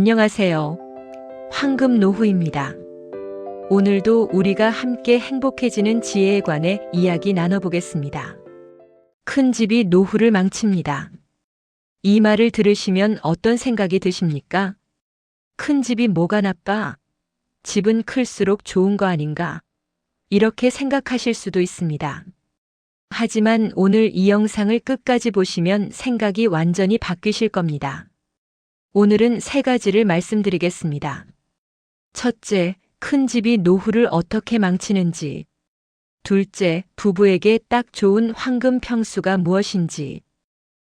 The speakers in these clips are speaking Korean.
안녕하세요. 황금노후입니다. 오늘도 우리가 함께 행복해지는 지혜에 관해 이야기 나눠보겠습니다. 큰 집이 노후를 망칩니다. 이 말을 들으시면 어떤 생각이 드십니까? 큰 집이 뭐가 나빠? 집은 클수록 좋은 거 아닌가? 이렇게 생각하실 수도 있습니다. 하지만 오늘 이 영상을 끝까지 보시면 생각이 완전히 바뀌실 겁니다. 오늘은 3가지를 말씀드리겠습니다. 첫째, 큰 집이 노후를 어떻게 망치는지. 둘째, 부부에게 딱 좋은 황금 평수가 무엇인지.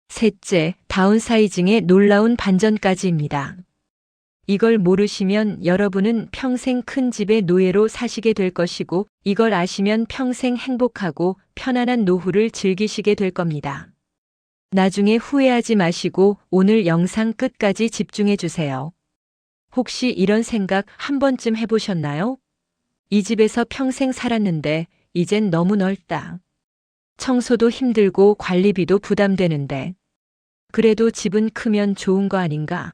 셋째, 다운사이징의 놀라운 반전까지입니다. 이걸 모르시면 여러분은 평생 큰 집의 노예로 사시게 될 것이고, 이걸 아시면 평생 행복하고 편안한 노후를 즐기시게 될 겁니다. 나중에 후회하지 마시고 오늘 영상 끝까지 집중해 주세요. 혹시 이런 생각 한 번쯤 해보셨나요? 이 집에서 평생 살았는데 이젠 너무 넓다. 청소도 힘들고 관리비도 부담되는데. 그래도 집은 크면 좋은 거 아닌가?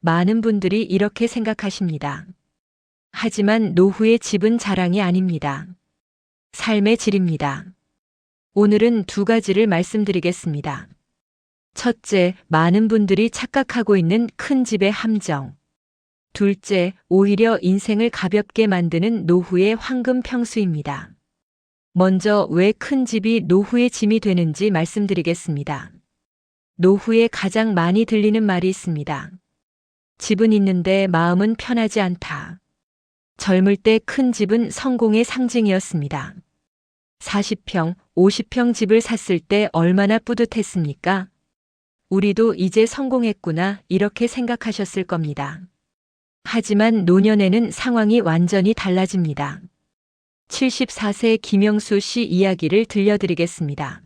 많은 분들이 이렇게 생각하십니다. 하지만 노후의 집은 자랑이 아닙니다. 삶의 질입니다. 오늘은 2가지를 말씀드리겠습니다. 첫째, 많은 분들이 착각하고 있는 큰 집의 함정. 둘째, 오히려 인생을 가볍게 만드는 노후의 황금 평수입니다. 먼저 왜 큰 집이 노후의 짐이 되는지 말씀드리겠습니다. 노후에 가장 많이 들리는 말이 있습니다. 집은 있는데 마음은 편하지 않다. 젊을 때 큰 집은 성공의 상징이었습니다. 40평, 50평 집을 샀을 때 얼마나 뿌듯했습니까? 우리도 이제 성공했구나 이렇게 생각하셨을 겁니다. 하지만 노년에는 상황이 완전히 달라집니다. 74세 김영수 씨 이야기를 들려드리겠습니다.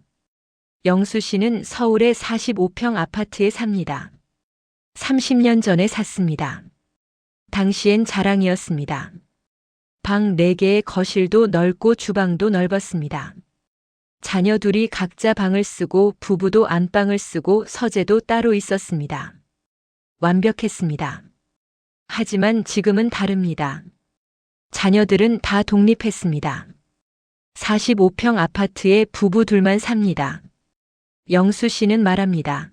영수 씨는 서울의 45평 아파트에 삽니다. 30년 전에 샀습니다. 당시엔 자랑이었습니다. 방 4개의 거실도 넓고 주방도 넓었습니다. 자녀 둘이 각자 방을 쓰고 부부도 안방을 쓰고 서재도 따로 있었습니다. 완벽했습니다. 하지만 지금은 다릅니다. 자녀들은 다 독립했습니다. 45평 아파트에 부부 둘만 삽니다. 영수 씨는 말합니다.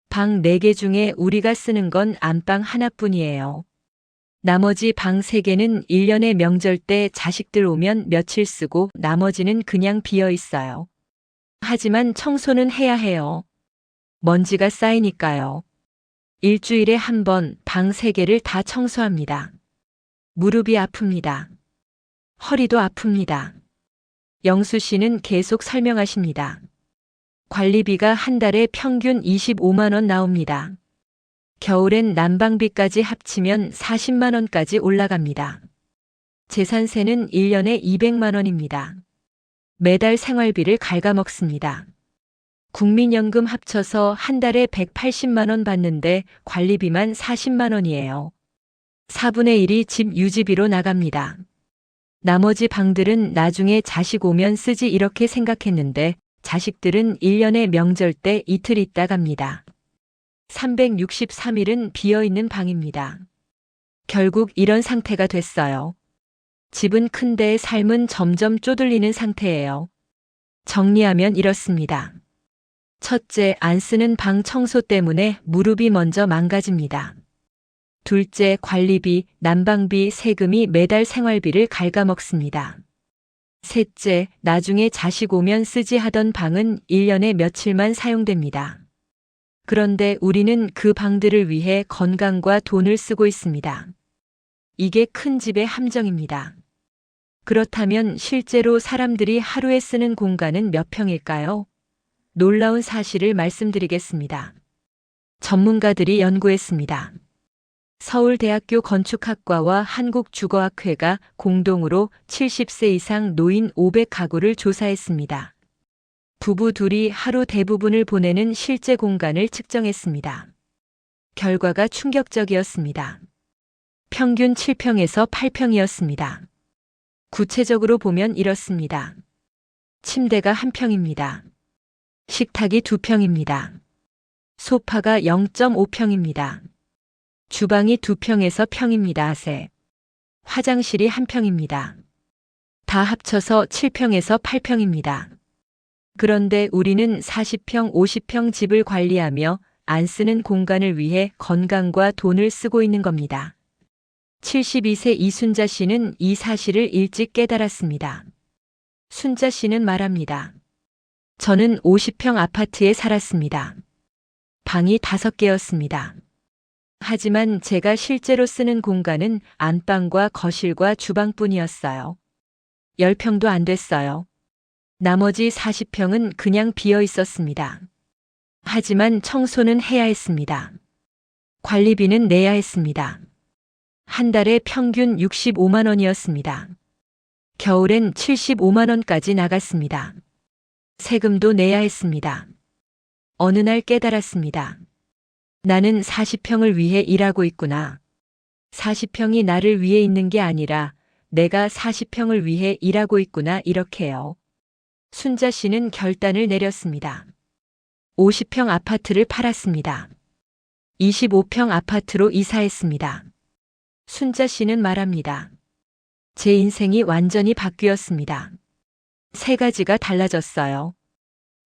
방 4개 중에 우리가 쓰는 건 안방 하나뿐이에요. 나머지 방 3개는 1년의 명절 때 자식들 오면 며칠 쓰고 나머지는 그냥 비어 있어요. 하지만 청소는 해야 해요. 먼지가 쌓이니까요. 일주일에 한 번 방 3개를 다 청소합니다. 무릎이 아픕니다. 허리도 아픕니다. 영수 씨는 계속 설명하십니다. 관리비가 한 달에 평균 25만 원 나옵니다. 겨울엔 난방비까지 합치면 40만 원까지 올라갑니다. 재산세는 1년에 200만 원입니다. 매달 생활비를 갉아먹습니다. 국민연금 합쳐서 한 달에 180만 원 받는데 관리비만 40만 원이에요. 4분의 1이 집 유지비로 나갑니다. 나머지 방들은 나중에 자식 오면 쓰지 이렇게 생각했는데 자식들은 1년의 명절 때 이틀 있다 갑니다. 363일은 비어있는 방입니다. 결국 이런 상태가 됐어요. 집은 큰데 삶은 점점 쪼들리는 상태예요. 정리하면 이렇습니다. 첫째, 안 쓰는 방 청소 때문에 무릎이 먼저 망가집니다. 둘째, 관리비, 난방비, 세금이 매달 생활비를 갉아먹습니다. 셋째, 나중에 자식 오면 쓰지 하던 방은 1년에 며칠만 사용됩니다. 그런데 우리는 그 방들을 위해 건강과 돈을 쓰고 있습니다. 이게 큰 집의 함정입니다. 그렇다면 실제로 사람들이 하루에 쓰는 공간은 몇 평일까요? 놀라운 사실을 말씀드리겠습니다. 전문가들이 연구했습니다. 서울대학교 건축학과와 한국주거학회가 공동으로 70세 이상 노인 500가구를 조사했습니다. 부부 둘이 하루 대부분을 보내는 실제 공간을 측정했습니다. 결과가 충격적이었습니다. 평균 7평에서 8평이었습니다. 구체적으로 보면 이렇습니다. 침대가 1평입니다. 식탁이 2평입니다. 소파가 0.5평입니다. 주방이 2평에서 평입니다. 세. 화장실이 1평입니다. 다 합쳐서 7평에서 8평입니다. 그런데 우리는 40평, 50평 집을 관리하며 안 쓰는 공간을 위해 건강과 돈을 쓰고 있는 겁니다. 72세 이순자 씨는 이 사실을 일찍 깨달았습니다. 순자 씨는 말합니다. 저는 50평 아파트에 살았습니다. 방이 5개였습니다. 하지만 제가 실제로 쓰는 공간은 안방과 거실과 주방뿐이었어요. 10평도 안 됐어요. 나머지 40평은 그냥 비어 있었습니다. 하지만 청소는 해야 했습니다. 관리비는 내야 했습니다. 한 달에 평균 65만 원이었습니다. 겨울엔 75만 원까지 나갔습니다. 세금도 내야 했습니다. 어느 날 깨달았습니다. 나는 40평을 위해 일하고 있구나. 40평이 나를 위해 있는 게 아니라 내가 40평을 위해 일하고 있구나 이렇게요. 순자 씨는 결단을 내렸습니다. 50평 아파트를 팔았습니다. 25평 아파트로 이사했습니다. 순자 씨는 말합니다. 제 인생이 완전히 바뀌었습니다. 3가지가 달라졌어요.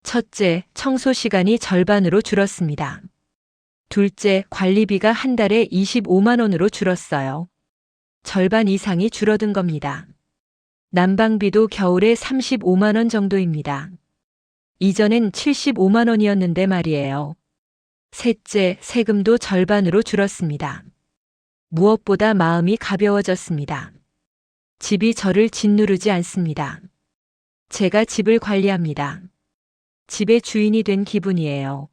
첫째, 청소 시간이 절반으로 줄었습니다. 둘째, 관리비가 한 달에 25만 원으로 줄었어요. 절반 이상이 줄어든 겁니다. 난방비도 겨울에 35만 원 정도입니다. 이전엔 75만 원이었는데 말이에요. 셋째, 세금도 절반으로 줄었습니다. 무엇보다 마음이 가벼워졌습니다. 집이 저를 짓누르지 않습니다. 제가 집을 관리합니다. 집의 주인이 된 기분이에요.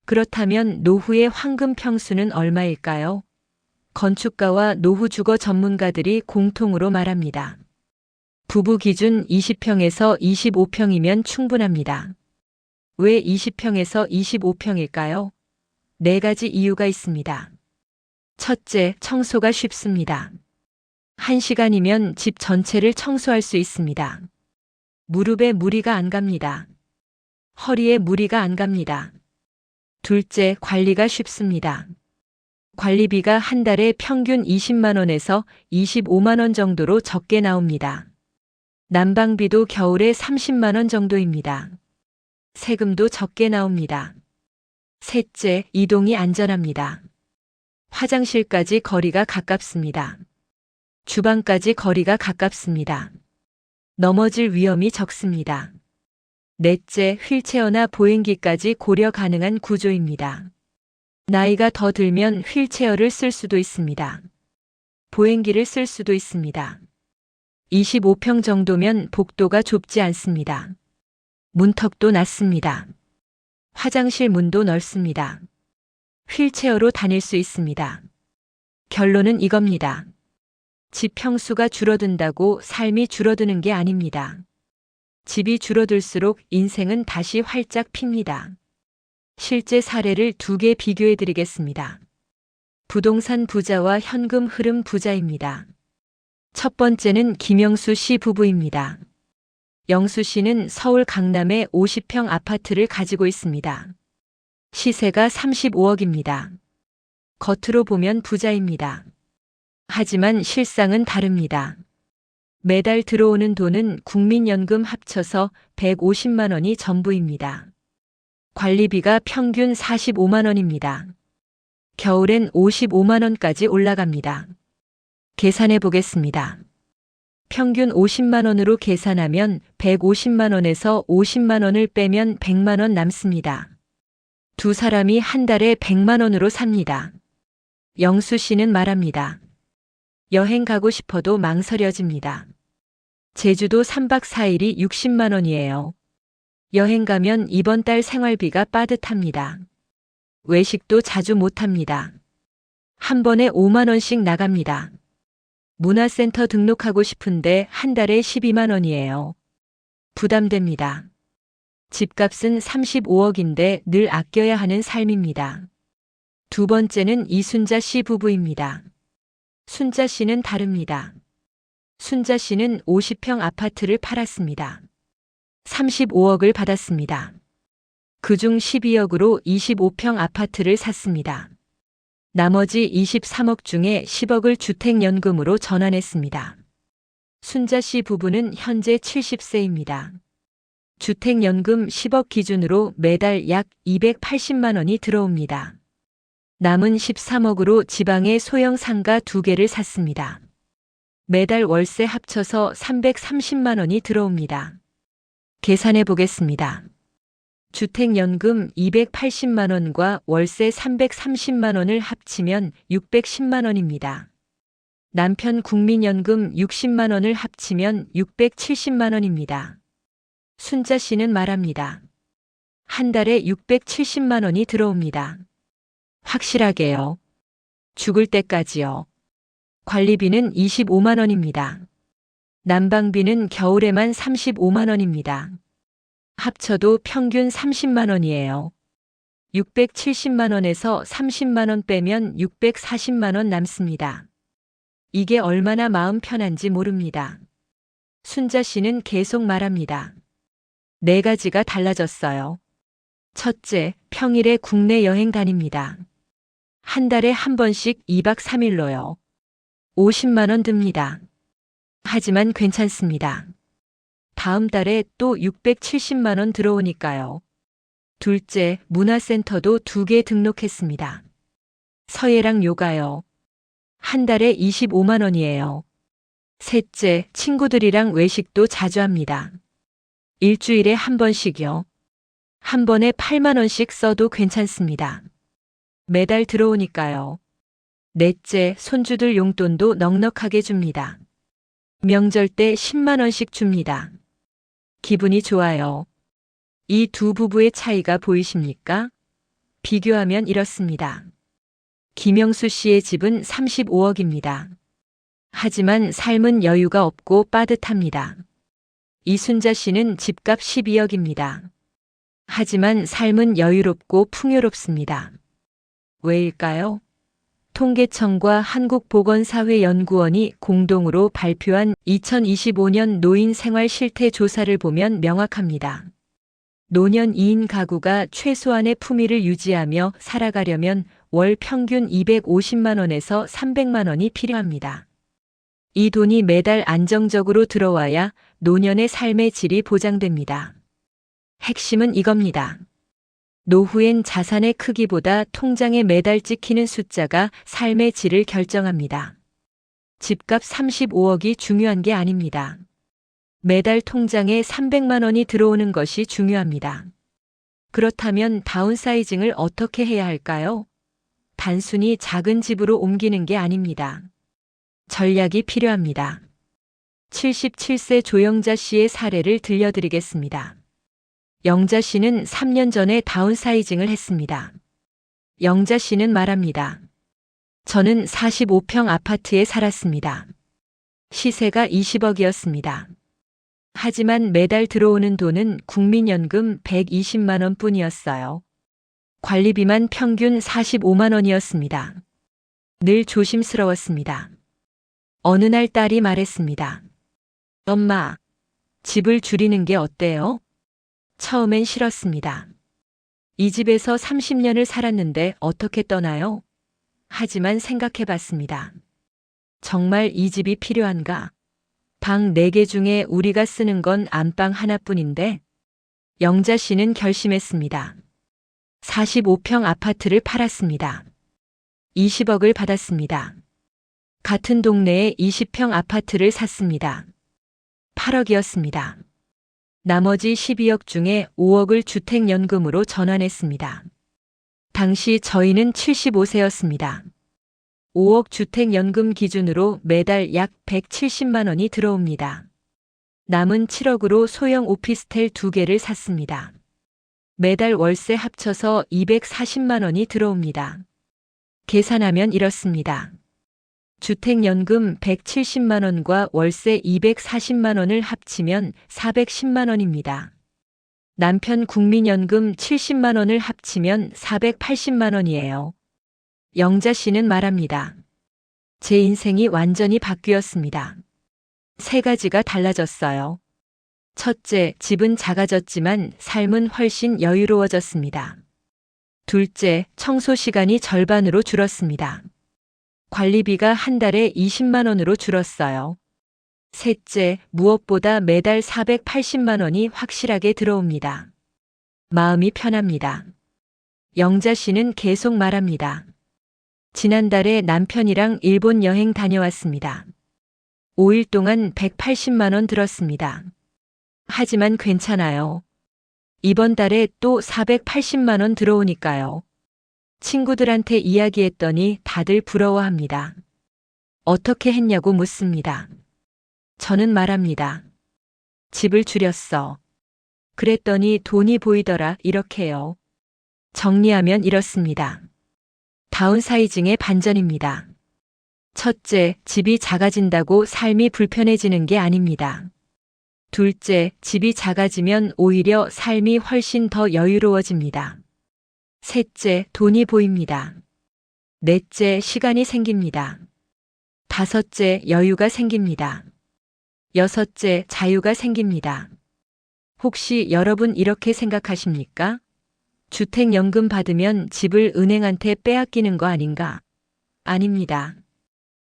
그렇다면 노후의 황금 평수는 얼마일까요? 건축가와 노후 주거 전문가들이 공통으로 말합니다. 부부 기준 20평에서 25평이면 충분합니다. 왜 20평에서 25평일까요? 4가지 이유가 있습니다. 첫째, 청소가 쉽습니다. 1시간이면 집 전체를 청소할 수 있습니다. 무릎에 무리가 안 갑니다. 허리에 무리가 안 갑니다. 둘째, 관리가 쉽습니다. 관리비가 한 달에 평균 20만 원에서 25만 원 정도로 적게 나옵니다. 난방비도 겨울에 30만 원 정도입니다. 세금도 적게 나옵니다. 셋째, 이동이 안전합니다. 화장실까지 거리가 가깝습니다. 주방까지 거리가 가깝습니다. 넘어질 위험이 적습니다. 넷째, 휠체어나 보행기까지 고려 가능한 구조입니다. 나이가 더 들면 휠체어를 쓸 수도 있습니다. 보행기를 쓸 수도 있습니다. 25평 정도면 복도가 좁지 않습니다. 문턱도 낮습니다. 화장실 문도 넓습니다. 휠체어로 다닐 수 있습니다. 결론은 이겁니다. 집 평수가 줄어든다고 삶이 줄어드는 게 아닙니다. 집이 줄어들수록 인생은 다시 활짝 핍니다. 실제 사례를 2개 비교해 드리겠습니다. 부동산 부자와 현금 흐름 부자입니다. 첫 번째는 김영수 씨 부부입니다. 영수 씨는 서울 강남에 50평 아파트를 가지고 있습니다. 시세가 35억입니다. 겉으로 보면 부자입니다. 하지만 실상은 다릅니다. 매달 들어오는 돈은 국민연금 합쳐서 150만 원이 전부입니다. 관리비가 평균 45만 원입니다. 겨울엔 55만 원까지 올라갑니다. 계산해 보겠습니다. 평균 50만 원으로 계산하면 150만 원에서 50만 원을 빼면 100만 원 남습니다. 2사람이 한 달에 100만 원으로 삽니다. 영수 씨는 말합니다. 여행 가고 싶어도 망설여집니다. 제주도 3박 4일이 60만 원이에요. 여행 가면 이번 달 생활비가 빠듯합니다. 외식도 자주 못합니다. 한 번에 5만 원씩 나갑니다. 문화센터 등록하고 싶은데 한 달에 12만 원이에요. 부담됩니다. 집값은 35억인데 늘 아껴야 하는 삶입니다. 2번째는 이순자 씨 부부입니다. 순자 씨는 다릅니다. 순자 씨는 50평 아파트를 팔았습니다. 35억을 받았습니다. 그중 12억으로 25평 아파트를 샀습니다. 나머지 23억 중에 10억을 주택연금으로 전환했습니다. 순자 씨 부부는 현재 70세입니다. 주택연금 10억 기준으로 매달 약 280만 원이 들어옵니다. 남은 13억으로 지방에 소형 상가 2개를 샀습니다. 매달 월세 합쳐서 330만 원이 들어옵니다. 계산해 보겠습니다. 주택연금 280만 원과 월세 330만 원을 합치면 610만 원입니다. 남편 국민연금 60만 원을 합치면 670만 원입니다. 순자 씨는 말합니다. 한 달에 670만 원이 들어옵니다. 확실하게요. 죽을 때까지요. 관리비는 25만 원입니다. 난방비는 겨울에만 35만 원입니다. 합쳐도 평균 30만 원이에요. 670만 원에서 30만 원 빼면 640만 원 남습니다. 이게 얼마나 마음 편한지 모릅니다. 순자 씨는 계속 말합니다. 4가지가 달라졌어요. 첫째, 평일에 국내 여행 다닙니다. 한 달에 한 번씩 2박 3일로요. 50만 원 듭니다. 하지만 괜찮습니다. 다음 달에 또 670만 원 들어오니까요. 둘째, 문화센터도 2개 등록했습니다. 서예랑 요가요. 한 달에 25만 원이에요. 셋째, 친구들이랑 외식도 자주 합니다. 일주일에 한 번씩요. 한 번에 8만 원씩 써도 괜찮습니다. 매달 들어오니까요. 넷째, 손주들 용돈도 넉넉하게 줍니다. 명절 때 10만 원씩 줍니다. 기분이 좋아요. 이 두 부부의 차이가 보이십니까? 비교하면 이렇습니다. 김영수 씨의 집은 35억입니다. 하지만 삶은 여유가 없고 빠듯합니다. 이순자 씨는 집값 12억입니다. 하지만 삶은 여유롭고 풍요롭습니다. 왜일까요? 통계청과 한국보건사회연구원이 공동으로 발표한 2025년 노인 생활 실태 조사를 보면 명확합니다. 노년 2인 가구가 최소한의 품위를 유지하며 살아가려면 월 평균 250만 원에서 300만 원이 필요합니다. 이 돈이 매달 안정적으로 들어와야 노년의 삶의 질이 보장됩니다. 핵심은 이겁니다. 노후엔 자산의 크기보다 통장에 매달 찍히는 숫자가 삶의 질을 결정합니다. 집값 35억이 중요한 게 아닙니다. 매달 통장에 300만 원이 들어오는 것이 중요합니다. 그렇다면 다운사이징을 어떻게 해야 할까요? 단순히 작은 집으로 옮기는 게 아닙니다. 전략이 필요합니다. 77세 조영자 씨의 사례를 들려드리겠습니다. 영자 씨는 3년 전에 다운사이징을 했습니다. 영자 씨는 말합니다. 저는 45평 아파트에 살았습니다. 시세가 20억이었습니다. 하지만 매달 들어오는 돈은 국민연금 120만 원 뿐이었어요. 관리비만 평균 45만 원이었습니다. 늘 조심스러웠습니다. 어느 날 딸이 말했습니다. 엄마, 집을 줄이는 게 어때요? 처음엔 싫었습니다. 이 집에서 30년을 살았는데 어떻게 떠나요? 하지만 생각해 봤습니다. 정말 이 집이 필요한가? 방 4개 중에 우리가 쓰는 건 안방 하나뿐인데 영자 씨는 결심했습니다. 45평 아파트를 팔았습니다. 20억을 받았습니다. 같은 동네에 20평 아파트를 샀습니다. 8억이었습니다. 나머지 12억 중에 5억을 주택연금으로 전환했습니다. 당시 저희는 75세였습니다. 5억 주택연금 기준으로 매달 약 170만 원이 들어옵니다. 남은 7억으로 소형 오피스텔 2개를 샀습니다. 매달 월세 합쳐서 240만 원이 들어옵니다. 계산하면 이렇습니다. 주택연금 170만 원과 월세 240만 원을 합치면 410만 원입니다. 남편 국민연금 70만 원을 합치면 480만 원이에요. 영자 씨는 말합니다. 제 인생이 완전히 바뀌었습니다. 3가지가 달라졌어요. 첫째, 집은 작아졌지만 삶은 훨씬 여유로워졌습니다. 둘째, 청소 시간이 절반으로 줄었습니다. 관리비가 한 달에 20만 원으로 줄었어요. 셋째, 무엇보다 매달 480만 원이 확실하게 들어옵니다. 마음이 편합니다. 영자 씨는 계속 말합니다. 지난달에 남편이랑 일본 여행 다녀왔습니다. 5일 동안 180만 원 들었습니다. 하지만 괜찮아요. 이번 달에 또 480만 원 들어오니까요. 친구들한테 이야기했더니 다들 부러워합니다. 어떻게 했냐고 묻습니다. 저는 말합니다. 집을 줄였어. 그랬더니 돈이 보이더라 이렇게요. 정리하면 이렇습니다. 다운사이징의 반전입니다. 첫째, 집이 작아진다고 삶이 불편해지는 게 아닙니다. 둘째, 집이 작아지면 오히려 삶이 훨씬 더 여유로워집니다. 셋째, 돈이 보입니다. 넷째, 시간이 생깁니다. 다섯째, 여유가 생깁니다. 여섯째, 자유가 생깁니다. 혹시 여러분 이렇게 생각하십니까? 주택연금 받으면 집을 은행한테 빼앗기는 거 아닌가? 아닙니다.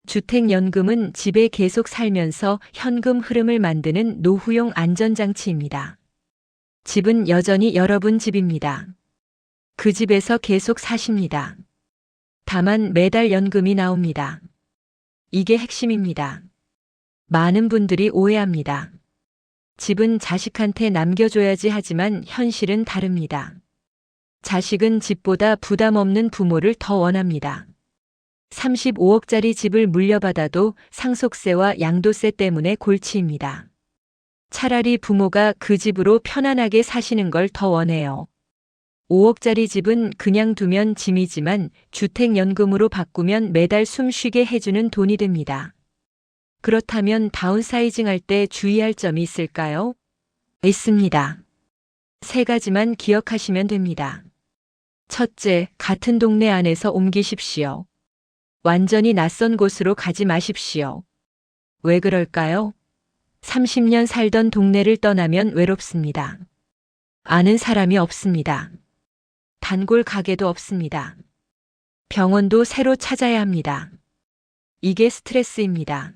주택연금은 집에 계속 살면서 현금 흐름을 만드는 노후용 안전장치입니다. 집은 여전히 여러분 집입니다. 그 집에서 계속 사십니다. 다만 매달 연금이 나옵니다. 이게 핵심입니다. 많은 분들이 오해합니다. 집은 자식한테 남겨줘야지 하지만 현실은 다릅니다. 자식은 집보다 부담 없는 부모를 더 원합니다. 35억짜리 집을 물려받아도 상속세와 양도세 때문에 골치입니다. 차라리 부모가 그 집으로 편안하게 사시는 걸 더 원해요. 5억짜리 집은 그냥 두면 짐이지만 주택연금으로 바꾸면 매달 숨 쉬게 해주는 돈이 됩니다. 그렇다면 다운사이징 할 때 주의할 점이 있을까요? 있습니다. 세 가지만 기억하시면 됩니다. 첫째, 같은 동네 안에서 옮기십시오. 완전히 낯선 곳으로 가지 마십시오. 왜 그럴까요? 30년 살던 동네를 떠나면 외롭습니다. 아는 사람이 없습니다. 단골 가게도 없습니다. 병원도 새로 찾아야 합니다. 이게 스트레스입니다.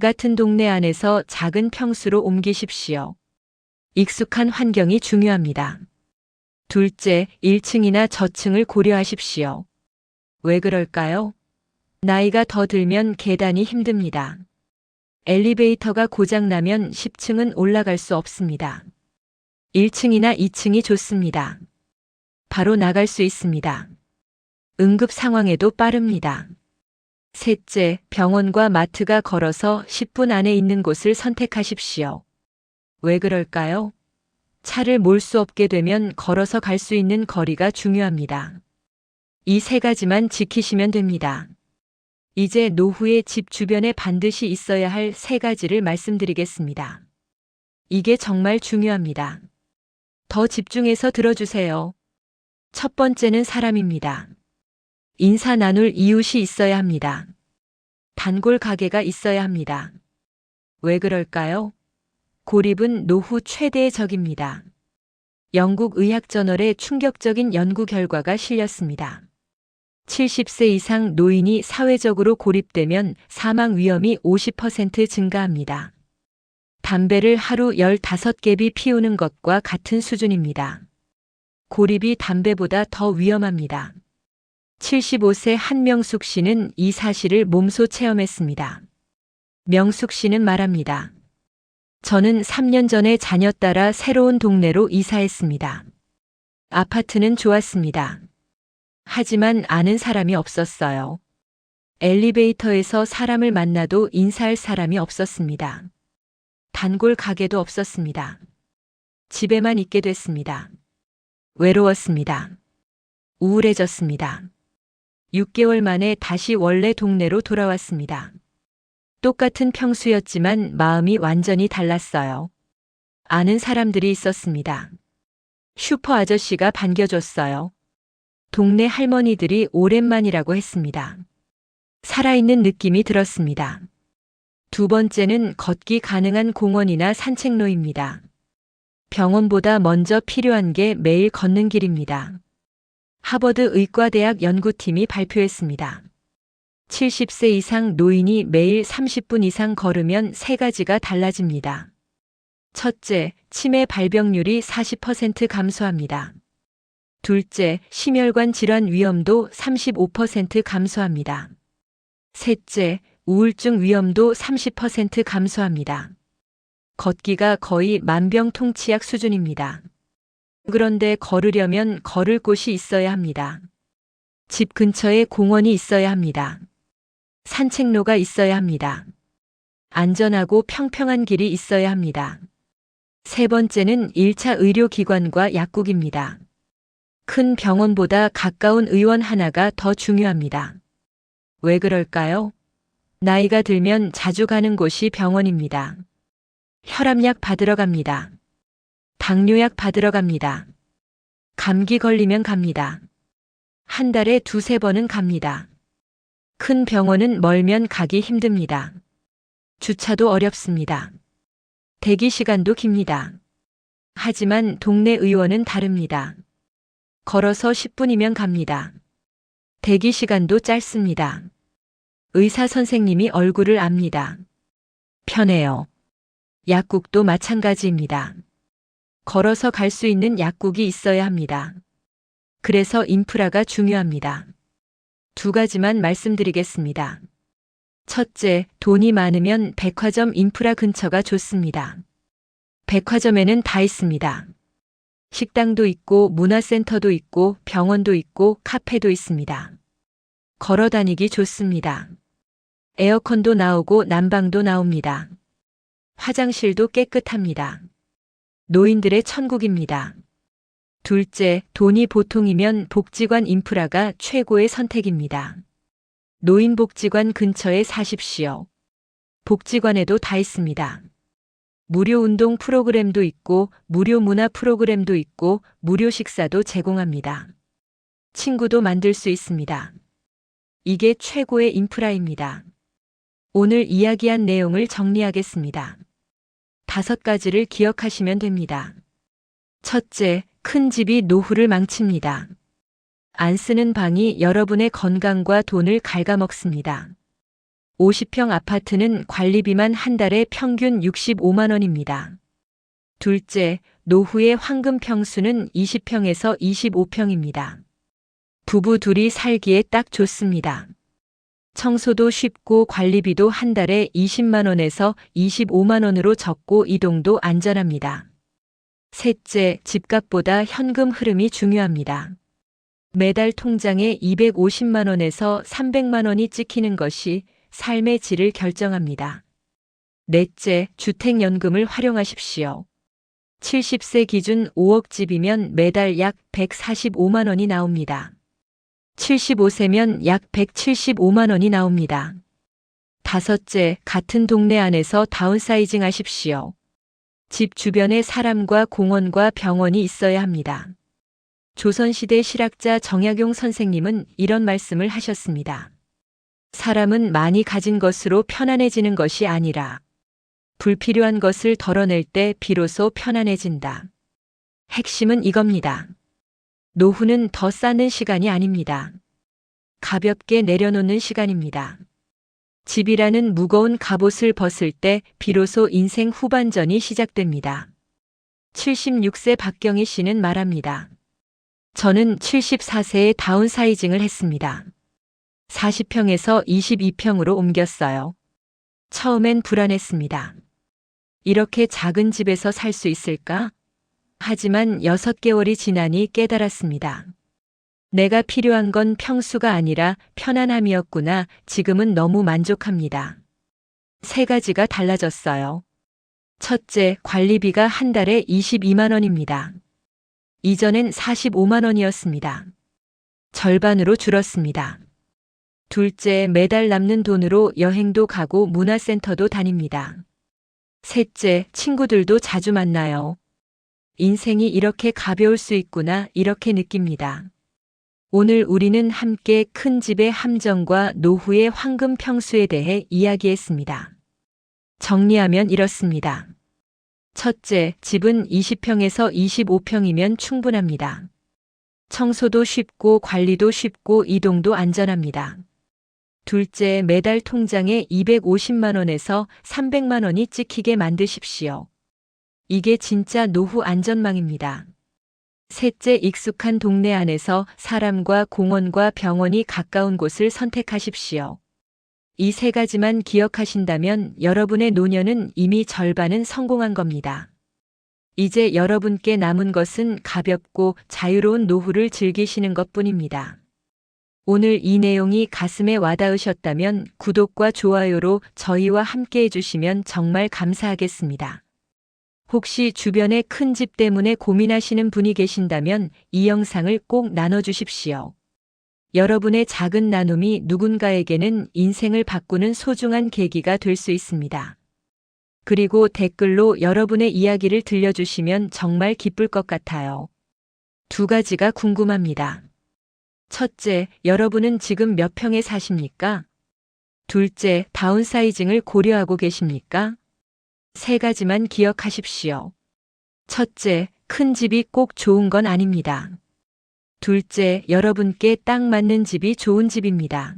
같은 동네 안에서 작은 평수로 옮기십시오. 익숙한 환경이 중요합니다. 둘째, 1층이나 저층을 고려하십시오. 왜 그럴까요? 나이가 더 들면 계단이 힘듭니다. 엘리베이터가 고장나면 10층은 올라갈 수 없습니다. 1층이나 2층이 좋습니다. 바로 나갈 수 있습니다. 응급 상황에도 빠릅니다. 셋째, 병원과 마트가 걸어서 10분 안에 있는 곳을 선택하십시오. 왜 그럴까요? 차를 몰 수 없게 되면 걸어서 갈 수 있는 거리가 중요합니다. 이 세 가지만 지키시면 됩니다. 이제 노후에 집 주변에 반드시 있어야 할 세 가지를 말씀드리겠습니다. 이게 정말 중요합니다. 더 집중해서 들어주세요. 첫 번째는 사람입니다. 인사 나눌 이웃이 있어야 합니다. 단골 가게가 있어야 합니다. 왜 그럴까요? 고립은 노후 최대의 적입니다. 영국 의학저널에 충격적인 연구 결과가 실렸습니다. 70세 이상 노인이 사회적으로 고립되면 사망 위험이 50% 증가합니다. 담배를 하루 15개비 피우는 것과 같은 수준입니다. 고립이 담배보다 더 위험합니다. 75세 한명숙 씨는 이 사실을 몸소 체험했습니다. 명숙 씨는 말합니다. 저는 3년 전에 자녀 따라 새로운 동네로 이사했습니다. 아파트는 좋았습니다. 하지만 아는 사람이 없었어요. 엘리베이터에서 사람을 만나도 인사할 사람이 없었습니다. 단골 가게도 없었습니다. 집에만 있게 됐습니다. 외로웠습니다. 우울해졌습니다. 6개월 만에 다시 원래 동네로 돌아왔습니다. 똑같은 평수였지만 마음이 완전히 달랐어요. 아는 사람들이 있었습니다. 슈퍼 아저씨가 반겨줬어요. 동네 할머니들이 오랜만이라고 했습니다. 살아있는 느낌이 들었습니다. 두 번째는 걷기 가능한 공원이나 산책로입니다. 병원보다 먼저 필요한 게 매일 걷는 길입니다. 하버드 의과대학 연구팀이 발표했습니다. 70세 이상 노인이 매일 30분 이상 걸으면 세 가지가 달라집니다. 첫째, 치매 발병률이 40% 감소합니다. 둘째, 심혈관 질환 위험도 35% 감소합니다. 셋째, 우울증 위험도 30% 감소합니다. 걷기가 거의 만병통치약 수준입니다. 그런데 걸으려면 걸을 곳이 있어야 합니다. 집 근처에 공원이 있어야 합니다. 산책로가 있어야 합니다. 안전하고 평평한 길이 있어야 합니다. 세 번째는 1차 의료기관과 약국입니다. 큰 병원보다 가까운 의원 하나가 더 중요합니다. 왜 그럴까요? 나이가 들면 자주 가는 곳이 병원입니다. 혈압약 받으러 갑니다. 당뇨약 받으러 갑니다. 감기 걸리면 갑니다. 한 달에 두세 번은 갑니다. 큰 병원은 멀면 가기 힘듭니다. 주차도 어렵습니다. 대기 시간도 깁니다. 하지만 동네 의원은 다릅니다. 걸어서 10분이면 갑니다. 대기 시간도 짧습니다. 의사 선생님이 얼굴을 압니다. 편해요. 약국도 마찬가지입니다. 걸어서 갈 수 있는 약국이 있어야 합니다. 그래서 인프라가 중요합니다. 두 가지만 말씀드리겠습니다. 첫째, 돈이 많으면 백화점 인프라 근처가 좋습니다. 백화점에는 다 있습니다. 식당도 있고 문화센터도 있고 병원도 있고 카페도 있습니다. 걸어 다니기 좋습니다. 에어컨도 나오고 난방도 나옵니다. 화장실도 깨끗합니다. 노인들의 천국입니다. 둘째, 돈이 보통이면 복지관 인프라가 최고의 선택입니다. 노인복지관 근처에 사십시오. 복지관에도 다 있습니다. 무료 운동 프로그램도 있고 무료 문화 프로그램도 있고 무료 식사도 제공합니다. 친구도 만들 수 있습니다. 이게 최고의 인프라입니다. 오늘 이야기한 내용을 정리하겠습니다. 5가지를 기억하시면 됩니다. 첫째, 큰 집이 노후를 망칩니다. 안 쓰는 방이 여러분의 건강과 돈을 갉아먹습니다. 50평 아파트는 관리비만 한 달에 평균 65만 원입니다. 둘째, 노후의 황금 평수는 20평에서 25평입니다. 부부 둘이 살기에 딱 좋습니다. 청소도 쉽고 관리비도 한 달에 20만 원에서 25만 원으로 적고 이동도 안전합니다. 셋째, 집값보다 현금 흐름이 중요합니다. 매달 통장에 250만 원에서 300만 원이 찍히는 것이 삶의 질을 결정합니다. 넷째, 주택연금을 활용하십시오. 70세 기준 5억 집이면 매달 약 145만 원이 나옵니다. 75세면 약 175만 원이 나옵니다. 다섯째, 같은 동네 안에서 다운사이징 하십시오. 집 주변에 사람과 공원과 병원이 있어야 합니다. 조선시대 실학자 정약용 선생님은 이런 말씀을 하셨습니다. 사람은 많이 가진 것으로 편안해지는 것이 아니라 불필요한 것을 덜어낼 때 비로소 편안해진다. 핵심은 이겁니다. 노후는 더 쌓는 시간이 아닙니다. 가볍게 내려놓는 시간입니다. 집이라는 무거운 갑옷을 벗을 때 비로소 인생 후반전이 시작됩니다. 76세 박경희 씨는 말합니다. 저는 74세에 다운사이징을 했습니다. 40평에서 22평으로 옮겼어요. 처음엔 불안했습니다. 이렇게 작은 집에서 살 수 있을까? 하지만 6개월이 지나니 깨달았습니다. 내가 필요한 건 평수가 아니라 편안함이었구나. 지금은 너무 만족합니다. 3가지가 달라졌어요. 첫째, 관리비가 한 달에 22만 원입니다. 이전엔 45만 원이었습니다. 절반으로 줄었습니다. 둘째, 매달 남는 돈으로 여행도 가고 문화센터도 다닙니다. 셋째, 친구들도 자주 만나요. 인생이 이렇게 가벼울 수 있구나 이렇게 느낍니다. 오늘 우리는 함께 큰 집의 함정과 노후의 황금 평수에 대해 이야기했습니다. 정리하면 이렇습니다. 첫째, 집은 20평에서 25평이면 충분합니다. 청소도 쉽고 관리도 쉽고 이동도 안전합니다. 둘째, 매달 통장에 250만 원에서 300만 원이 찍히게 만드십시오. 이게 진짜 노후 안전망입니다. 셋째, 익숙한 동네 안에서 사람과 공원과 병원이 가까운 곳을 선택하십시오. 이 세 가지만 기억하신다면 여러분의 노년은 이미 절반은 성공한 겁니다. 이제 여러분께 남은 것은 가볍고 자유로운 노후를 즐기시는 것뿐입니다. 오늘 이 내용이 가슴에 와닿으셨다면 구독과 좋아요로 저희와 함께 해주시면 정말 감사하겠습니다. 혹시 주변에 큰 집 때문에 고민하시는 분이 계신다면 이 영상을 꼭 나눠주십시오. 여러분의 작은 나눔이 누군가에게는 인생을 바꾸는 소중한 계기가 될 수 있습니다. 그리고 댓글로 여러분의 이야기를 들려주시면 정말 기쁠 것 같아요. 두 가지가 궁금합니다. 첫째, 여러분은 지금 몇 평에 사십니까? 둘째, 다운사이징을 고려하고 계십니까? 세 가지만 기억하십시오. 첫째, 큰 집이 꼭 좋은 건 아닙니다. 둘째, 여러분께 딱 맞는 집이 좋은 집입니다.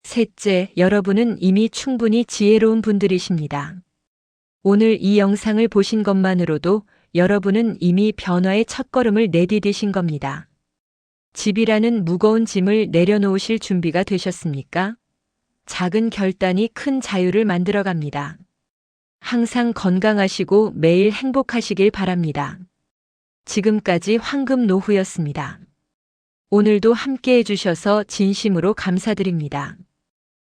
셋째, 여러분은 이미 충분히 지혜로운 분들이십니다. 오늘 이 영상을 보신 것만으로도 여러분은 이미 변화의 첫걸음을 내디디신 겁니다. 집이라는 무거운 짐을 내려놓으실 준비가 되셨습니까? 작은 결단이 큰 자유를 만들어갑니다. 항상 건강하시고 매일 행복하시길 바랍니다. 지금까지 황금 노후였습니다. 오늘도 함께 해주셔서 진심으로 감사드립니다.